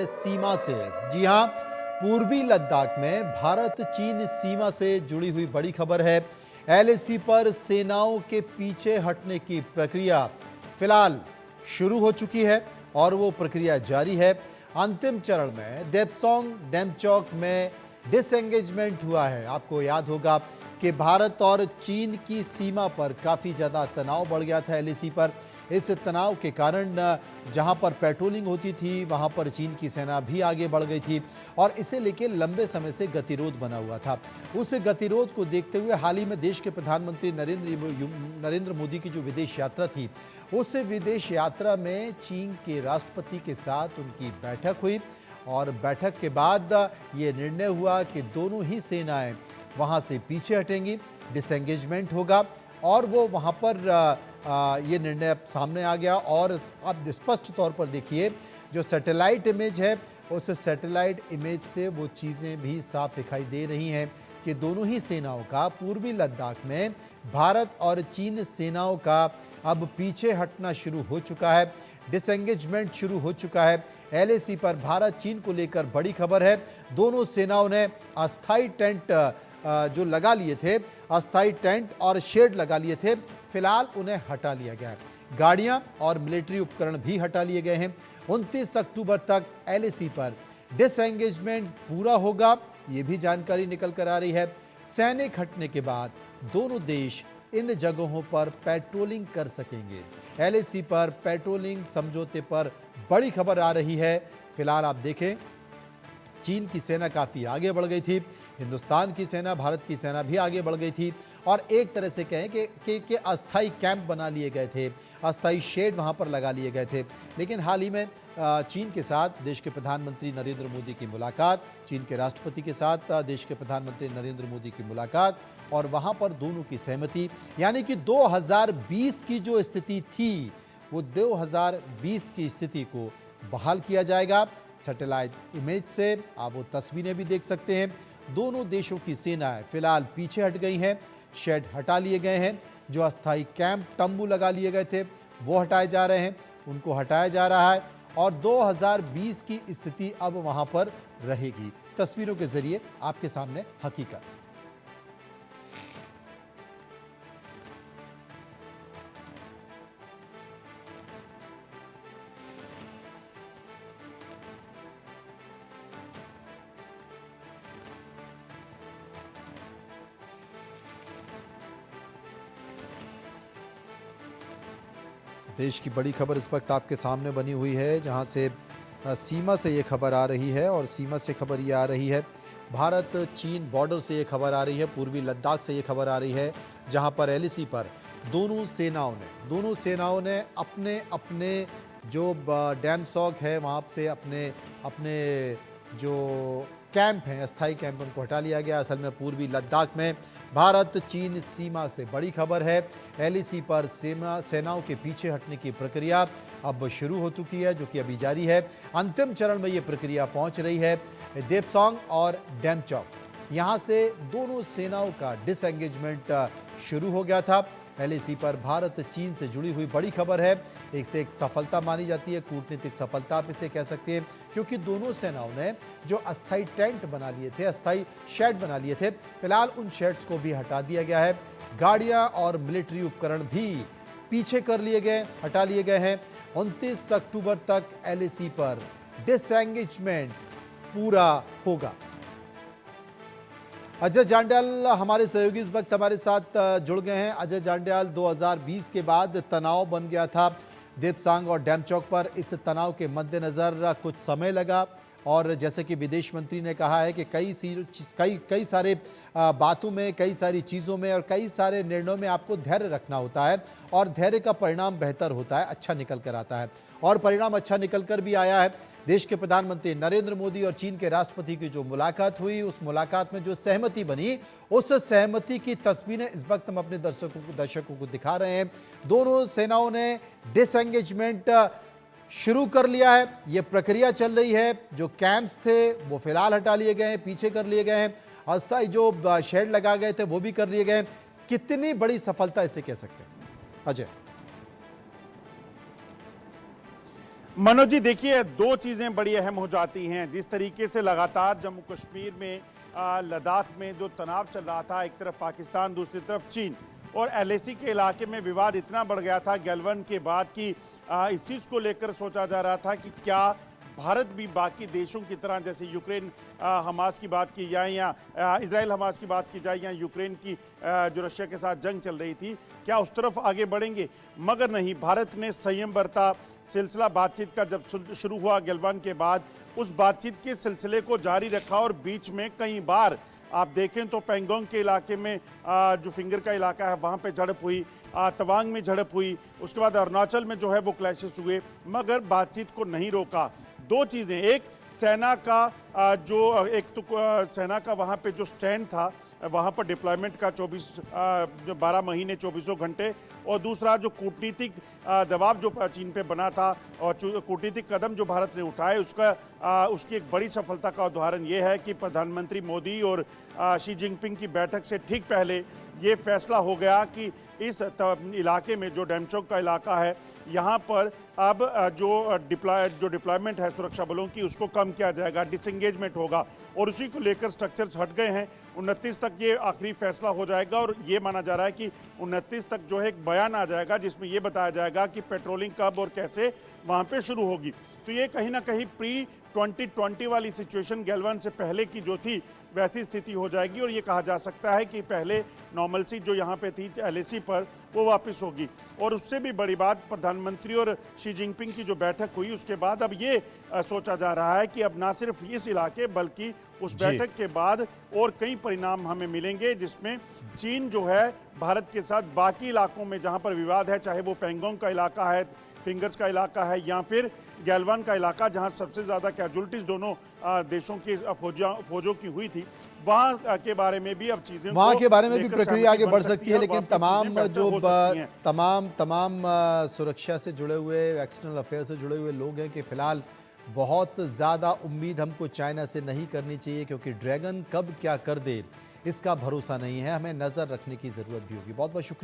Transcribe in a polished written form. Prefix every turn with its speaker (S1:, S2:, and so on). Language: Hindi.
S1: सीमा से। जी हां, पूर्वी लद्दाख में भारत चीन सीमा से जुड़ी हुई बड़ी खबर है। एलएसी पर सेनाओं के पीछे हटने की प्रक्रिया फिलहाल शुरू हो चुकी है और वो प्रक्रिया जारी है। अंतिम चरण में देपसोंग डेमचौक में डिसएंगेजमेंट हुआ है। आपको याद होगा कि भारत और चीन की सीमा पर काफी ज्यादा तनाव बढ़ गया था एलएसी पर। इस तनाव के कारण जहां पर पेट्रोलिंग होती थी वहां पर चीन की सेना भी आगे बढ़ गई थी और इसे लेकर लंबे समय से गतिरोध बना हुआ था। उस गतिरोध को देखते हुए हाल ही में देश के प्रधानमंत्री नरेंद्र मोदी की जो विदेश यात्रा थी, उस विदेश यात्रा में चीन के राष्ट्रपति के साथ उनकी बैठक हुई और बैठक के बाद ये निर्णय हुआ कि दोनों ही सेनाएं वहां से पीछे हटेंगी, डिसएंगेजमेंट होगा और वो वहां पर ये निर्णय सामने आ गया। और अब स्पष्ट तौर पर देखिए, जो सैटेलाइट इमेज है उस सैटेलाइट इमेज से वो चीज़ें भी साफ दिखाई दे रही हैं कि दोनों ही सेनाओं का पूर्वी लद्दाख में भारत और चीन सेनाओं का अब पीछे हटना शुरू हो चुका है, डिसएंगेजमेंट शुरू हो चुका है। एलएसी पर भारत चीन को लेकर बड़ी खबर है। दोनों सेनाओं ने अस्थाई टेंट जो लगा लिए थे, अस्थाई टेंट और शेड लगा लिए थे, फिलहाल उन्हें हटा लिया गया है। गाड़ियां और मिलिट्री उपकरण भी हटा लिए गए हैं। 29 अक्टूबर तक एलएसी पर डिसएंगेजमेंट पूरा होगा, ये भी जानकारी निकल कर आ रही है। सैनिक हटने के बाद दोनों देश इन जगहों पर पेट्रोलिंग कर सकेंगे। एलएसी पर पेट्रोलिंग समझौते पर बड़ी खबर आ रही है। फिलहाल आप देखें, चीन की सेना काफी आगे बढ़ गई थी, हिंदुस्तान की सेना, भारत की सेना भी आगे बढ़ गई थी और एक तरह से कहें कि अस्थाई कैंप बना लिए गए थे, अस्थाई शेड वहां पर लगा लिए गए थे। लेकिन हाल ही में चीन के साथ देश के प्रधानमंत्री नरेंद्र मोदी की मुलाकात, चीन के राष्ट्रपति के साथ देश के प्रधानमंत्री नरेंद्र मोदी की मुलाकात और वहां पर दोनों की सहमति, यानी कि 2020 की जो स्थिति थी वो 2020 की स्थिति को बहाल किया जाएगा। सैटेलाइट इमेज से आप वो तस्वीरें भी देख सकते हैं। दोनों देशों की सेनाएं फिलहाल पीछे हट गई हैं, शेड हटा लिए गए हैं, जो अस्थाई कैंप तंबू लगा लिए गए थे वो हटाए जा रहे हैं, उनको हटाया जा रहा है और 2020 की स्थिति अब वहां पर रहेगी। तस्वीरों के जरिए आपके सामने हकीकत। देश की बड़ी खबर इस वक्त आपके सामने बनी हुई है, जहां से सीमा से ये खबर आ रही है और सीमा से खबर ये आ रही है, भारत चीन बॉर्डर से ये खबर आ रही है, पूर्वी लद्दाख से ये खबर आ रही है, जहां पर एलएसी पर दोनों सेनाओं ने अपने अपने जो डेमसॉग है वहाँ से अपने अपने जो कैंप हैं, अस्थाई कैंप, उनको हटा लिया गया। असल में पूर्वी लद्दाख में भारत चीन सीमा से बड़ी खबर है। एलएसी पर सेनाओं के पीछे हटने की प्रक्रिया अब शुरू हो चुकी है, जो कि अभी जारी है। अंतिम चरण में ये प्रक्रिया पहुंच रही है। देपसोंग और डेमचौक, यहाँ से दोनों सेनाओं का डिसएंगेजमेंट शुरू हो गया था। एलएसी पर भारत चीन से जुड़ी हुई बड़ी खबर है। एक से एक सफलता मानी जाती है, कूटनीतिक सफलता आप इसे कह सकते हैं, क्योंकि दोनों सेनाओं ने जो अस्थाई टेंट बना लिए थे, अस्थाई शेड बना लिए थे, फिलहाल उन शेड्स को भी हटा दिया गया है। गाड़ियां और मिलिट्री उपकरण भी पीछे कर लिए गए, हटा लिए गए हैं। 29 अक्टूबर तक एलएसी पर डिसएंगेजमेंट पूरा होगा। अजय जांड्याल हमारे सहयोगी इस वक्त हमारे साथ जुड़ गए हैं। अजय जांड्याल, 2020 के बाद तनाव बन गया था देपसांग और डेमचौक पर। इस तनाव के मद्देनजर कुछ समय लगा और जैसे कि विदेश मंत्री ने कहा है कि कई सारे बातों में, कई सारी चीज़ों में और कई सारे निर्णयों में आपको धैर्य रखना होता है और धैर्य का परिणाम बेहतर होता है, अच्छा निकल कर आता है और परिणाम अच्छा निकल कर भी आया है। देश के प्रधानमंत्री नरेंद्र मोदी और चीन के राष्ट्रपति की जो मुलाकात हुई, उस मुलाकात में जो सहमति बनी, उस सहमति की तस्वीरें इस वक्त हम अपने दर्शकों को दिखा रहे हैं। दोनों सेनाओं ने डिसएंगेजमेंट शुरू कर लिया है, यह प्रक्रिया चल रही है। जो कैंप्स थे वो फिलहाल हटा लिए गए हैं, पीछे कर लिए गए हैं। अस्थाई जो शेड लगा गए थे वो भी कर लिए गए। कितनी बड़ी सफलता इसे कह सकते हैं अजय?
S2: मनोज जी, देखिए, दो चीज़ें बड़ी अहम हो जाती हैं। जिस तरीके से लगातार जम्मू कश्मीर में लद्दाख में जो तनाव चल रहा था, एक तरफ पाकिस्तान, दूसरी तरफ चीन, और एलएसी के इलाके में विवाद इतना बढ़ गया था गैलवन के बाद कि इस चीज़ को लेकर सोचा जा रहा था कि क्या भारत भी बाकी देशों की तरह, जैसे यूक्रेन हमास की बात की जाए या इजराइल हमास की बात की जाए या यूक्रेन की जो रशिया के साथ जंग चल रही थी, क्या उस तरफ आगे बढ़ेंगे? मगर नहीं, भारत ने संयम बरता। सिलसिला बातचीत का जब शुरू हुआ गैलवान के बाद, उस बातचीत के सिलसिले को जारी रखा और बीच में कई बार आप देखें तो पेंगोंग के इलाके में जो फिंगर का इलाका है वहाँ पे झड़प हुई, तवांग में झड़प हुई, उसके बाद अरुणाचल में जो है वो क्लैशेस हुए, मगर बातचीत को नहीं रोका। दो चीज़ें, एक सेना का सेना का वहाँ पे जो स्टैंड था, वहाँ पर डिप्लॉयमेंट का 12 महीने 24 घंटे, और दूसरा जो कूटनीतिक दबाव जो चीन पे बना था और कूटनीतिक कदम जो भारत ने उठाए, उसकी एक बड़ी सफलता का उदाहरण ये है कि प्रधानमंत्री मोदी और शी जिनपिंग की बैठक से ठीक पहले ये फैसला हो गया कि इस इलाके में, जो डेमचोक का इलाका है, यहाँ पर अब जो डिप्लॉयमेंट है सुरक्षा बलों की, उसको कम किया जाएगा, डिसएंगेजमेंट होगा, और उसी को लेकर स्ट्रक्चर्स हट गए हैं। 29 तक ये आखिरी फैसला हो जाएगा और ये माना जा रहा है कि 29 तक जो है एक बयान आ जाएगा जिसमें ये बताया जाएगा कि पेट्रोलिंग कब और कैसे वहाँ पे शुरू होगी। तो ये कहीं ना कहीं प्री 2020 वाली सिचुएशन गैलवान से पहले की जो थी वैसी स्थिति हो जाएगी, और ये कहा जा सकता है कि पहले नॉर्मलसी जो यहाँ पे थी एलएसी पर, वो वापस होगी। और उससे भी बड़ी बात, प्रधानमंत्री और शी जिनपिंग की जो बैठक हुई उसके बाद अब ये सोचा जा रहा है कि अब ना सिर्फ इस इलाके बल्कि उस बैठक के बाद और कई परिणाम हमें मिलेंगे, जिसमें चीन जो है भारत के साथ बाकी इलाकों में जहाँ पर विवाद है, चाहे वो पेंगोंग का इलाका है, फिंगर्स का इलाका है, या फिर गैलवान का इलाका जहां सबसे ज़्यादा कैजुअलिटीज दोनों देशों की फौजों की हुई थी, वहां के बारे में भी अब चीज़ें,
S1: वहां के बारे में भी प्रक्रिया आगे बढ़ सकती है। लेकिन तमाम सुरक्षा से जुड़े हुए, एक्सटर्नल अफेयर से जुड़े हुए लोग हैं कि फिलहाल बहुत ज़्यादा उम्मीद हमको चाइना से नहीं करनी चाहिए, क्योंकि ड्रैगन कब क्या कर दे इसका भरोसा नहीं है। हमें नज़र रखने की ज़रूरत भी होगी। बहुत बहुत शुक्रिया।